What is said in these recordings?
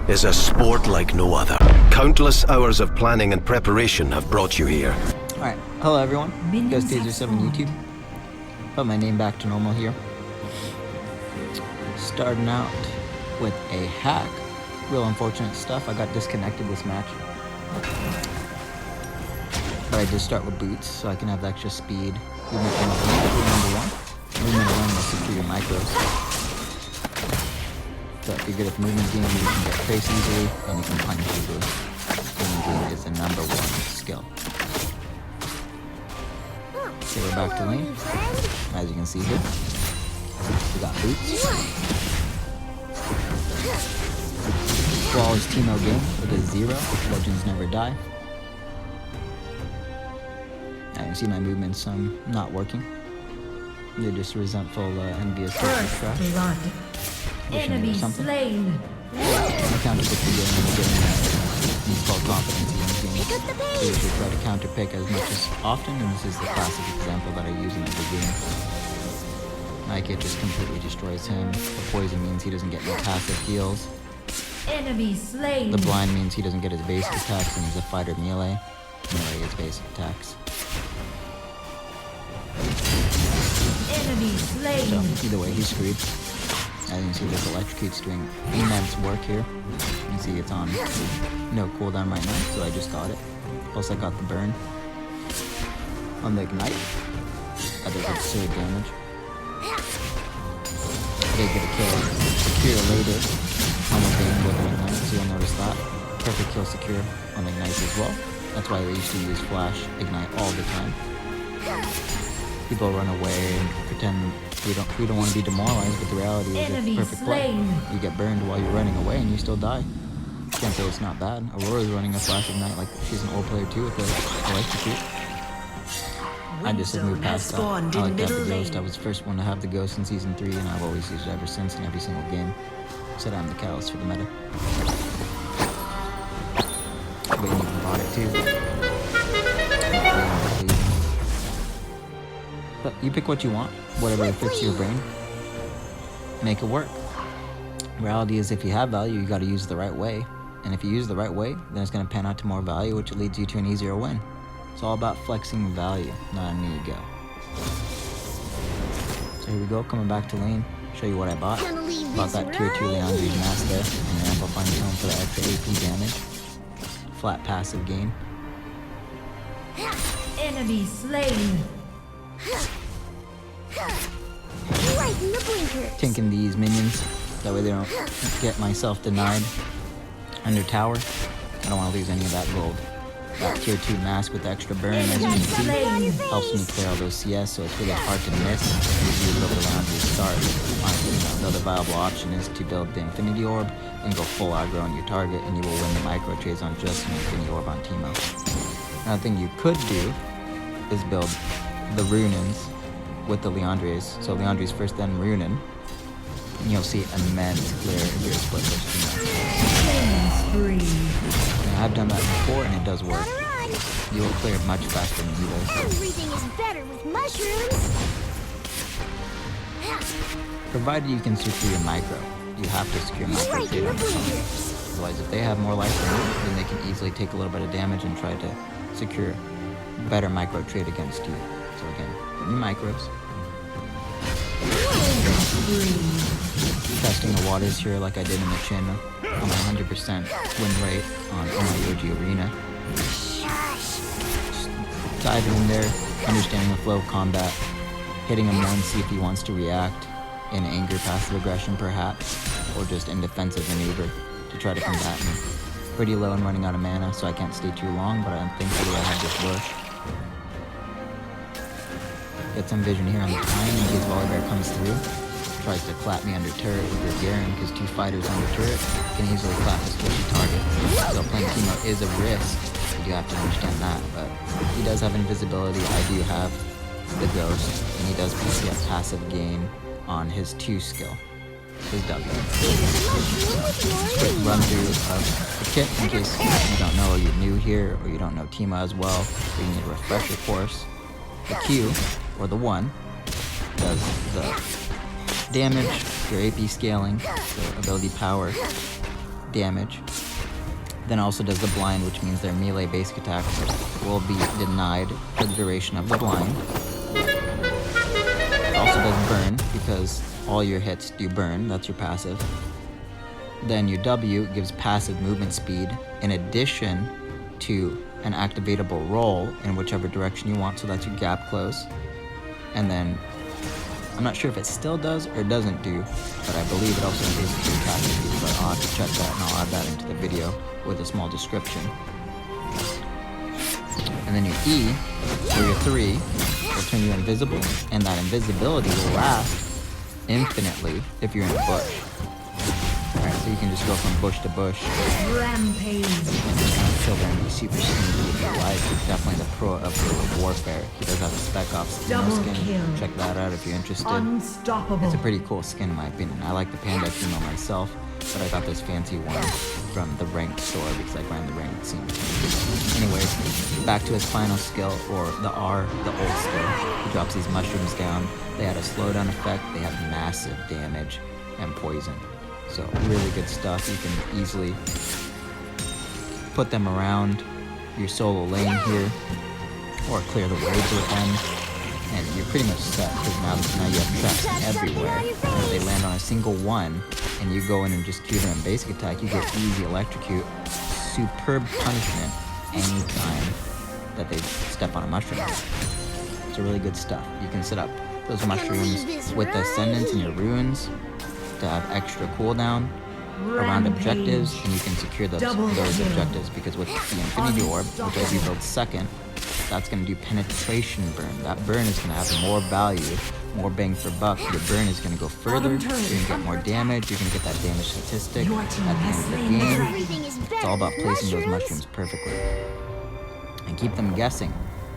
is a sport like no other. Countless hours of planning and preparation have brought you here. Alright, hello everyone. You guys Taser7 YouTube. Put my name back to normal here. Starting out with a hack. Real unfortunate stuff. I got disconnected this match. But I did start with boots, so I can have the extra speed. Movement number one. Movement alone will secure your micros. So if you're good at the movement game, you can get trace easily, and you can punch easily. Movement game is the #1 skill. Okay, we're back to lane. As you can see here, we got boots. Flawless Teemo game with a 0. Legends never die. I can see my movements not working. They're just resentful, envious trash. Enemy slain. I CounterPick the game and getting it's called confidence in the game. So you should try to CounterPick as much as often, and this is the classic example that I use in every game. My kit just completely destroys him. The poison means he doesn't get no passive heals. Enemy slain. The blind means he doesn't get his basic attacks, and he's a fighter melee. Melee gets basic attacks. Enemy slain. So either way, he's screwed. As you can see, this electrocute's doing immense work here. You can see it's on no cooldown right now, so I just got it. Plus, I got the burn on the ignite. That does absurd damage. I did get a kill secure later on the game with an ignite, so you'll notice that. Perfect kill secure on the ignite as well. That's why I used to use flash ignite all the time. People run away and pretend we don't want to be demoralized, but the reality is it's perfect play. You get burned while you're running away and you still die. Can't say it's not bad. Aurora's running a flash ignite like she's an old player too with the electrocute. I just have moved past that. I like to have the ghost. I was the first one to have the ghost in season 3, and I've always used it ever since in every single game. Said I'm the catalyst for the meta. But you even bought it too. But you pick what you want, whatever fits your brain. Make it work. Reality is if you have value, you gotta use it the right way. And if you use it the right way, then it's gonna pan out to more value, which leads you to an easier win. It's all about flexing value, not a need go. So here we go, coming back to lane. Show you what I bought. Bought that tier 2 Leandri's mask there, and an amplifying tone for the extra AP damage. Flat passive game. Enemy slain. Right in the blinkers. Tinking these minions, that way they don't get myself denied under tower. I don't want to lose any of that gold. That tier 2 mask with the extra burn, as you can see, helps me clear all those CS, so it's really hard to miss if you build around your start. Honestly, the other viable option is to build the Infinity Orb and go full aggro on your target, and you will win the micro trades on just an Infinity Orb on Teemo. Another thing you could do is build the Runins with the Leandri's. So Leandri's first, then Runin, and you'll see immense clear if you're split push Teemo. I've done that before and it does work. You will clear much faster than he does. Everything is better with mushrooms. Provided you can secure your micro. You have to secure micro Right trade in the on your opponent. blinkers. Otherwise, if they have more life than you, then they can easily take a little bit of damage and try to secure better micro trade against you. So again, put your micros. Testing the waters here like I did in the chin on my 100% win rate on MIOG Arena. Just diving in there, understanding the flow of combat, hitting him once, see if he wants to react in anger, passive aggression perhaps, or just in defensive maneuver to try to combat me. Pretty low and running out of mana, so I can't stay too long, but I'm thankful I have this bush. Get some vision here on the time in case Volibear comes through. Tries to clap me under turret with his Garen, because 2 fighters under turret can easily clap a squishy target. So playing Teemo is a risk, you do have to understand that, but he does have invisibility, I do have the ghost, and he does PCF passive gain on his 2 skill, his W. Quick run through of the kit in case you don't know, or you're new here, or you don't know Teemo as well, or you need a refresher course. The Q, or the 1, does the damage, your AP scaling, so ability power, damage. Then also does the blind, which means their melee basic attacks will be denied for the duration of the blind. It also does burn, because all your hits do burn, that's your passive. Then your W gives passive movement speed in addition to an activatable roll in whichever direction you want, so that's your gap close. And then, I'm not sure if it still does or doesn't do, but I believe it also increases your attack speed, but I'll have to check that and I'll add that into the video with a small description. And then your E, or your 3, will turn you invisible, and that invisibility will last infinitely if you're in a bush. Alright, so you can just go from bush to bush Rampage. and just kind of chill there and be super sneaky if you like. He's definitely the pro of guerrilla warfare. He does have a Spec Ops Teemo Double skin. kill. Check that out if you're interested. Unstoppable. It's a pretty cool skin in my opinion. I like the Panda Teemo myself, but I got this fancy one from the ranked store because I grind the ranked scene. Anyways, back to his final skill, or the R, the old skill. He drops these mushrooms down. They had a slowdown effect. They have massive damage and poison. So really good stuff. You can easily put them around your solo lane here, or clear the way to the end, and you're pretty much set, because now you have traps everywhere. And if they land on a single one, and you go in and just cue them in basic attack, you get easy electrocute, superb punishment anytime that they step on a mushroom. It's really good stuff. You can set up those mushrooms with the ascendants in your runes to have extra cooldown around objectives, and you can secure those objectives, because with the Infinity Orb, which I do build second, that's going to do penetration burn. That burn is going to have more value, more bang for buck. Your burn is going to go further, you're going to get more damage, you're going to get that damage statistic at the end of the game. It's all about placing those mushrooms perfectly. And keep them guessing.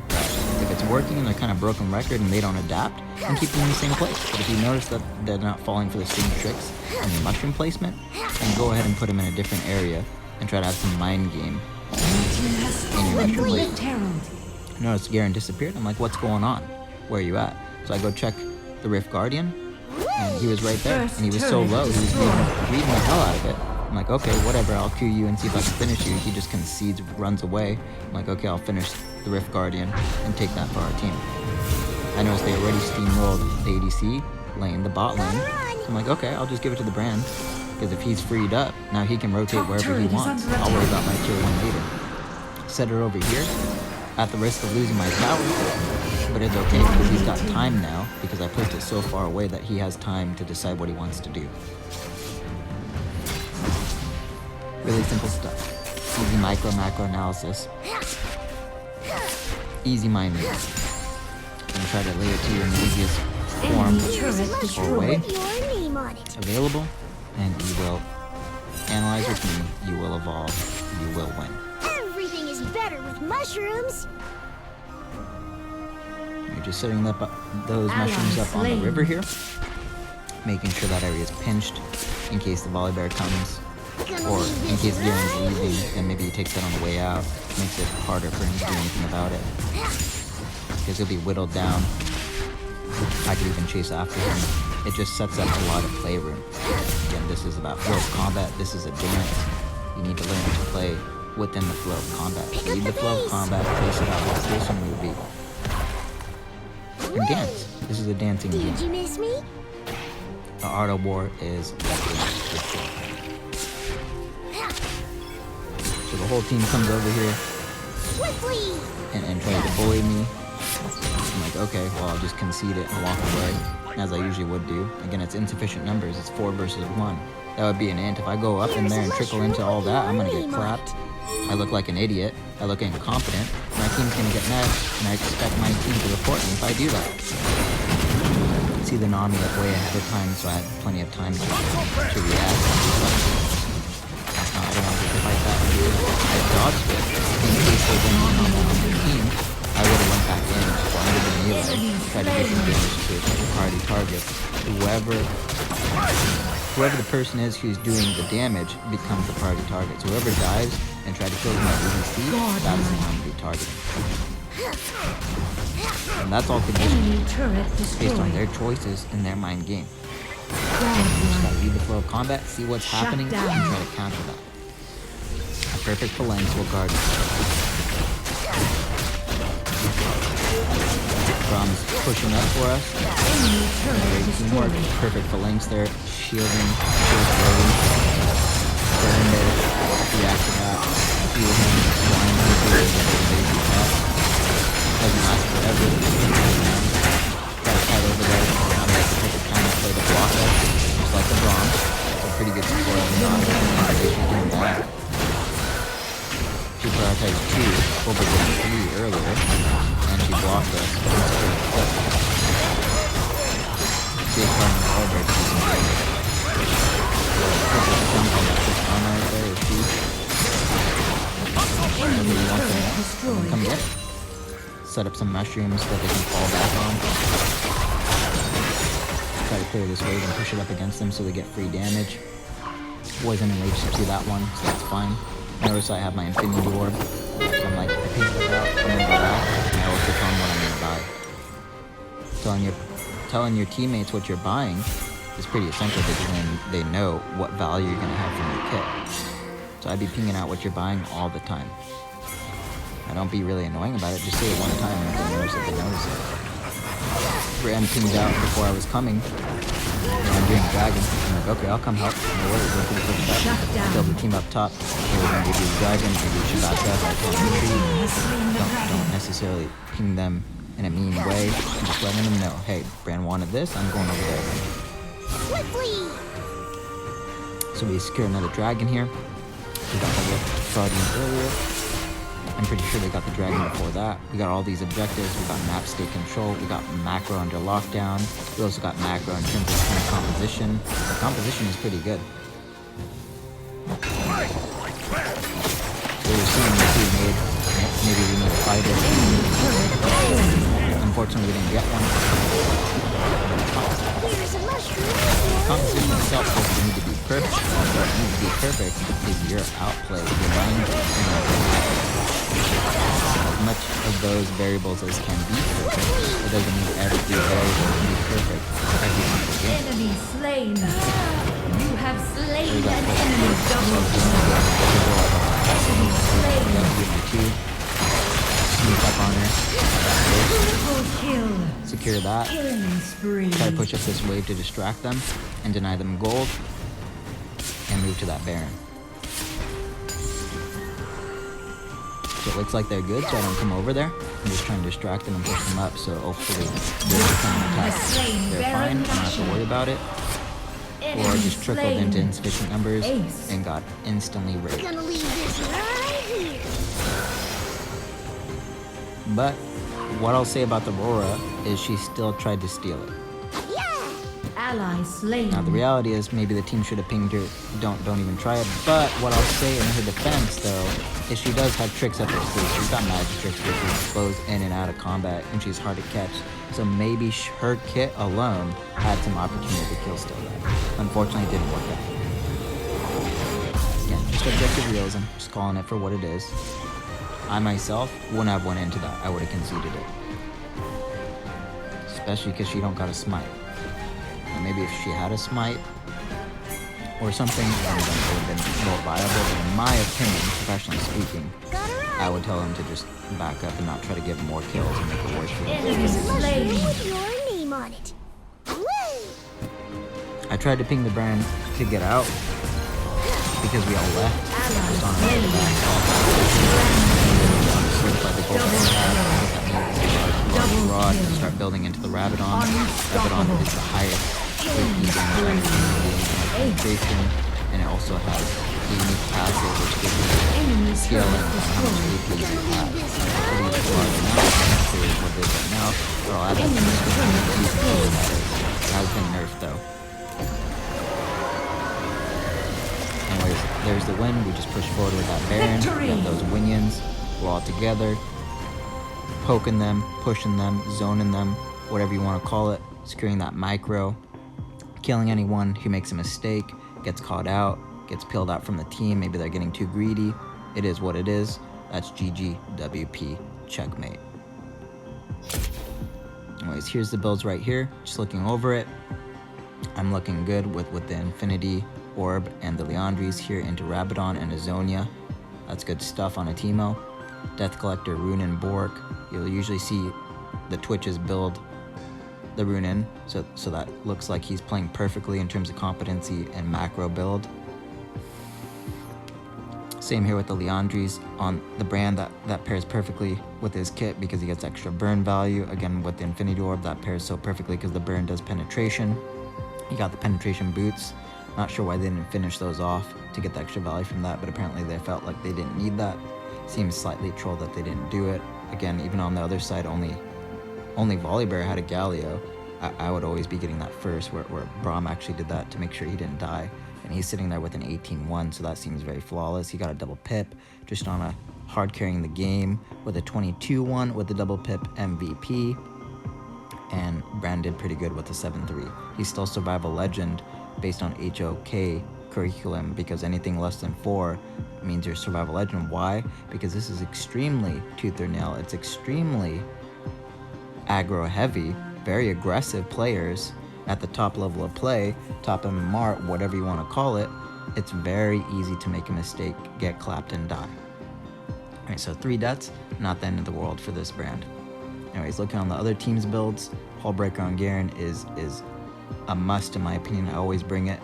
If it's working and they're kind of broken record and they don't adapt, then keep them in the same place. But if you notice that they're not falling for the same tricks in the mushroom placement, then go ahead and put them in a different area and try to have some mind game in your mushroom placement. Notice Garen disappeared. I'm like, what's going on? Where are you at? So I go check the Rift Guardian, and he was right there, and he was so low, he was reading the hell out of it. I'm like, okay, whatever, I'll Q you and see if I can finish you. He just concedes, runs away. I'm like, okay, I'll finish the Rift Guardian and take that for our team. I noticed they already steamrolled the ADC lane, the bot lane. I'm like, okay, I'll just give it to the brand, because if he's freed up, now he can rotate wherever he wants. I'll worry about my tier 1 later. Set her over here, at the risk of losing my tower, but it's okay because he's got time now, because I placed it so far away that he has time to decide what he wants to do. Really simple stuff. Easy macro analysis. Easy mind moves. And try to lay it to you in the easiest form or way available, and you will analyze with me, you will evolve, you will win. Everything is better with mushrooms. You're just setting up those mushrooms up on the river here, making sure that area is pinched in case the volley bear comes, or in case Garen's leaving, then maybe he takes that on the way out, makes it harder for him to do anything about it, because he'll be whittled down. I could even chase after him. It just sets up a lot of playroom. Again, this is about flow of combat. This is a dance. You need to learn to play within the flow of combat. Read the flow of combat, trace it out what the person will be. And dance. This is a dancing game. Did you miss me? The art of war is for sure. So the whole team comes over here and tries to bully me. I'm like, okay, well, I'll just concede it and walk away, as I usually would do. Again, it's insufficient numbers. It's 4 versus 1. That would be an ant. If I go up in there and trickle into all that, I'm gonna get clapped. I look like an idiot. I look incompetent. My team's gonna get mad, and I expect my team to report me if I do that. See the Nami like way ahead of time, so I had plenty of time to react. I don't want to fight that. I dodged it. In case they didn't come on their team, I would have went back in, under the melee, tried to do some damage to the party target. Whoever the person is who's doing the damage becomes the party target. So whoever dies and tries to kill them at EDC, that's the one to be targeting. And that's all conditioned based on their choices in their mind game. You just gotta read the flow of combat, see what's happening, and try to counter that. A perfect phalanx will guard it. Brom's pushing up for us. Great teamwork. Perfect phalanx there. Shielding. Shield rage. Garen there. React to that. Heal him. Blind him. Doesn't last forever. Got a fight over there. Now they have to take a counterplay to block us. Just like the Brom. So pretty good support on the combination doing that. She prioritized 2 over the 3 earlier. And she blocked us. Big part of all break to some damage. Perfect jump on that first armor right there is huge. Come get it. Set up some mushrooms that they can fall back on. Try to clear this wave and push it up against them so they get free damage. Wasn't enraged to do that one, so that's fine. Notice I have my infinity orb. So I'm like, I paint it out, I'm gonna go out, and I also tell them what I'm gonna buy. Telling your teammates what you're buying is pretty essential because then they know what value you're gonna have from your kit. So I'd be pinging out what you're buying all the time. I don't be really annoying about it, just say it one time and if they notice it, they notice it. Ran pinged out before I was coming. I'm doing dragon. I'm like, okay, I'll come help. No worries, go for the first shot. Build the team up top. We're gonna give you a dragon, maybe you should back up, I can't retreat. Don't necessarily ping them in a mean way. I'm just letting them know, hey, Bran wanted this, I'm going over there. So we secure another dragon here. We got the Guardian earlier. I'm pretty sure they got the dragon before that. We got all these objectives. We got map state control. We got macro under lockdown. We also got macro in terms of team composition. The composition is pretty good. We were seeing the team maybe we need a fighter. Unfortunately, we didn't get one. Composition itself doesn't need to be perfect. What needs to be perfect is your outplay, your mind, as much of those variables as can be perfect. It doesn't need every variable to be perfect every single game. Enemy slain. You have slain an enemy. Double kill. Sneak up on her. Triple kill. Secure that. Killing spree. Try to push up this wave to distract them and deny them gold. And move to that Baron. So it looks like they're good, so I don't come over there. I'm just trying to distract them and push them up, so hopefully they're coming attack. They're fine, I don't have to worry about it. Or just trickled into insufficient numbers and got instantly raped. Gonna leave this right here. But what I'll say about the Aurora is she still tried to steal it. Ally slain. Now the reality is maybe the team should have pinged her, don't even try it. But what I'll say in her defense though, is she does have tricks up her sleeve. She's got magic tricks where she flows in and out of combat and she's hard to catch. So maybe her kit alone had some opportunity to kill still that. Unfortunately it didn't work out. Yeah, just objective realism, just calling it for what it is. I myself wouldn't have went into that, I would have conceded it. Especially because she don't got a smite. Maybe if she had a smite or something, then it would have been more viable. But in my opinion, professionally speaking, I would tell him to just back up and not try to get more kills and make it worse for him. There's a mushroom with your name on it. Woo! I tried to ping the Baron to get out because we all left. Just on our way back. By the gold rod and start building into the Rabadon. Rabadon is the highest penetration, and it also has a unique passive which gives you skill and how much AP you have. Pretty large amount, I'm not sure what it is right now, but I'll add that to the screen. It has been nerfed though. Anyways, there's the win. We just push forward with that Baron. We got those Winions. We're all together, poking them, pushing them, zoning them, whatever you want to call it, securing that micro, killing anyone who makes a mistake, gets caught out, gets peeled out from the team, maybe they're getting too greedy. It is what it is. That's GG, WP, checkmate. Anyways, here's the builds right here, just looking over it. I'm looking good with the Infinity Orb and the Liandry's here into Rabadon and Azonia. That's good stuff on a Teemo. Death Collector, Rune, and Bork. You'll usually see the Twitches build the Rune, so that looks like he's playing perfectly in terms of competency and macro build. Same here with the Liandry's on the brand, that pairs perfectly with his kit because he gets extra burn value. Again, with the Infinity Orb, that pairs so perfectly because the burn does penetration. He got the penetration boots. Not sure why they didn't finish those off to get the extra value from that, but apparently they felt like they didn't need that. Seems slightly troll that they didn't do it. Again, even on the other side, only Volibear had a Galio. I would always be getting that first, where Braum actually did that to make sure he didn't die. And he's sitting there with an 18-1, so that seems very flawless. He got a double pip, just on a hard carrying the game with a 22-1 with the double pip MVP. And Brand did pretty good with the 7-3. He's still Survival Legend based on HOK curriculum because anything less than 4 means you're Survival Legend. Why? Because this is extremely tooth or nail. It's extremely aggro heavy, very aggressive players at the top level of play, top MMR, whatever you want to call it. It's very easy to make a mistake, get clapped, and die. Alright, so 3 deaths, not the end of the world for this brand. Anyways, looking on the other team's builds, Hullbreaker on Garen is a must in my opinion. I always bring it.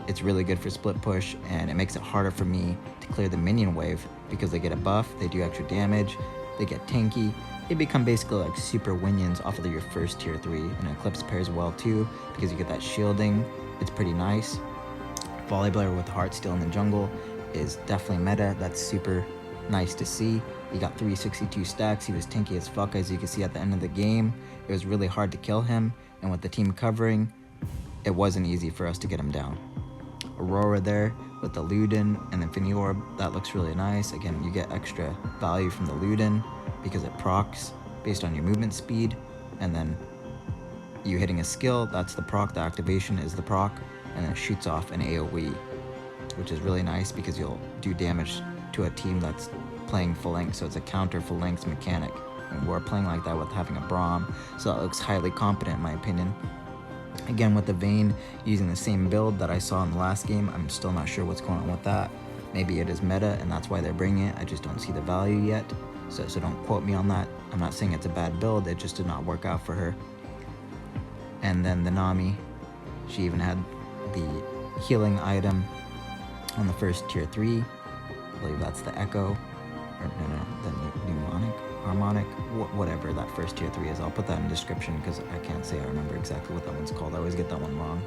It's really good for split push, and it makes it harder for me to clear the minion wave because they get a buff, they do extra damage, they get tanky. They become basically like super winions off of your first tier 3, and Eclipse pairs well too because you get that shielding. It's pretty nice. Volibear with Heartsteel in the jungle is definitely meta. That's super nice to see. He got 362 stacks. He was tanky as fuck, as you can see at the end of the game. It was really hard to kill him, and with the team covering, it wasn't easy for us to get him down. Aurora there with the Luden and the Infinity Orb, that looks really nice. Again, you get extra value from the Luden because it procs based on your movement speed, and then you hitting a skill, that's the proc, the activation is the proc, and then it shoots off an AoE, which is really nice because you'll do damage to a team that's playing full length, so it's a counter full length mechanic, and we're playing like that with having a Braum, so that looks highly competent in my opinion. Again, with the Vayne using the same build that I saw in the last game, I'm still not sure what's going on with that. Maybe it is meta and that's why they're bringing it, I just don't see the value yet, so don't quote me on that. I'm not saying it's a bad build, it just did not work out for her. And then the Nami, she even had the healing item on the first tier 3, I believe that's the Echo, or no, the Mnemonic, Harmonic, whatever that first tier 3 is. I'll put that in the description because I can't say I remember exactly what that one's called. I always get that one wrong.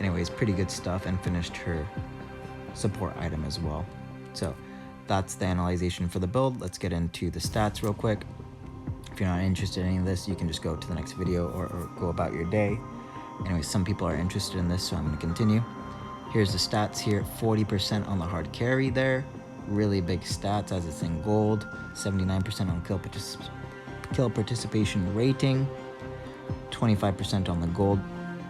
Anyways, pretty good stuff, and finished her support item as well. So that's the analyzation for the build. Let's get into the stats real quick. If you're not interested in any of this, you can just go to the next video or go about your day. Anyways, some people are interested in this, so I'm going to continue. Here's the stats here. 40% on the hard carry there. Really big stats as it's in gold. 79% on kill participation rating. 25% on the gold.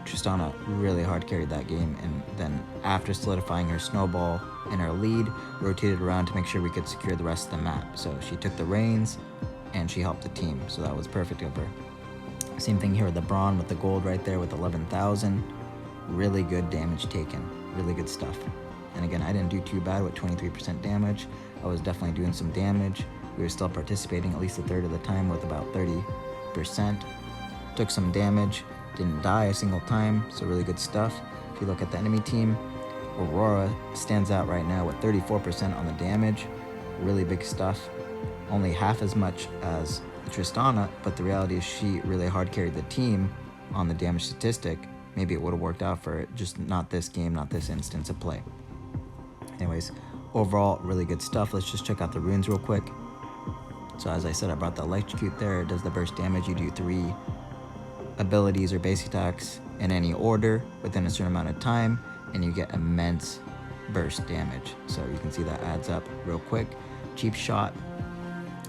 Tristana really hard carried that game, and then after solidifying her snowball in her lead, rotated around to make sure we could secure the rest of the map. So she took the reins and she helped the team, so that was perfect of her. Same thing here with the Braun with the gold right there with 11,000. Really good damage taken, really good stuff. And again, I didn't do too bad with 23% damage. I was definitely doing some damage. We were still participating at least a third of the time with about 30%. Took some damage, didn't die a single time, so really good stuff. If you look at the enemy team, Aurora stands out right now with 34% on the damage. Really big stuff. Only half as much as Tristana, but the reality is she really hard carried the team on the damage statistic. Maybe it would have worked out for her, just not this game, not this instance of play. Anyways, overall, really good stuff. Let's just check out the runes real quick. So as I said, I brought the electrocute there. It does the burst damage. You do 3 abilities or base attacks in any order within a certain amount of time, and you get immense burst damage. So you can see that adds up real quick. Cheap shot.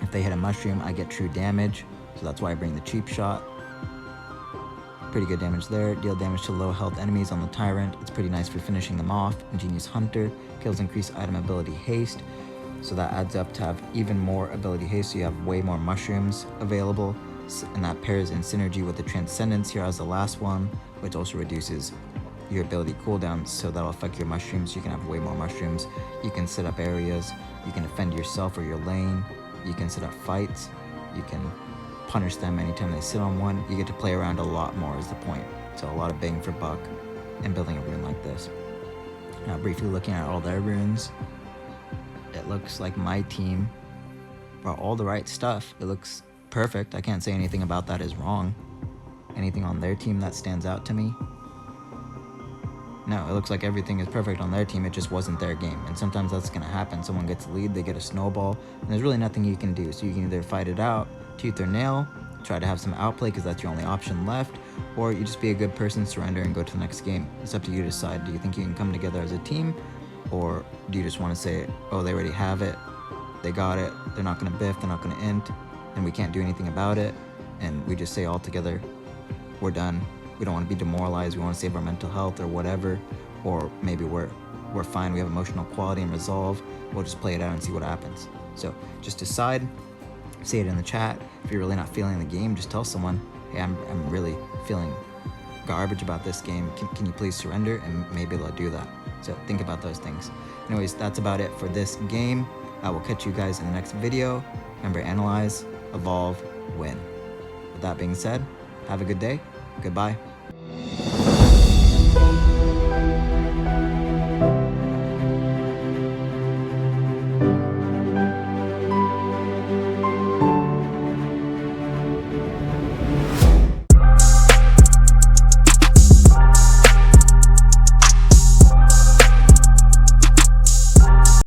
If they hit a mushroom, I get true damage. So that's why I bring the cheap shot. Pretty good damage there. Deal damage to low health enemies on the Tyrant. It's pretty nice for finishing them off. Ingenious Hunter. Kills increase item ability haste. So that adds up to have even more ability haste. So you have way more mushrooms available. And that pairs in synergy with the Transcendence here as the last one, which also reduces your ability cooldowns, so that'll affect your mushrooms. You can have way more mushrooms. You can set up areas. You can defend yourself or your lane. You can set up fights. You can punish them anytime they sit on one. You get to play around a lot more is the point. So a lot of bang for buck in building a rune like this. Now briefly looking at all their runes, it looks like my team brought all the right stuff. It looks perfect. I can't say anything about that is wrong. Anything on their team that stands out to me? No, it looks like everything is perfect on their team. It just wasn't their game. And sometimes that's going to happen. Someone gets a lead, they get a snowball, and there's really nothing you can do. So you can either fight it out, tooth or nail, try to have some outplay because that's your only option left, or you just be a good person, surrender, and go to the next game. It's up to you to decide. Do you think you can come together as a team, or do you just want to say, oh, they already have it, they got it, they're not going to biff, they're not going to int, and we can't do anything about it, and we just say all together, we're done. We don't want to be demoralized, we want to save our mental health or whatever, or maybe we're fine, we have emotional quality and resolve, we'll just play it out and see what happens. So just decide, say it in the chat. If you're really not feeling the game, just tell someone, hey, I'm really feeling garbage about this game, can you please surrender, and maybe they'll do that. So think about those things. Anyways, that's about it for this game. I will catch you guys in the next video. Remember, analyze, evolve, win. With that being said, have a good day. Goodbye.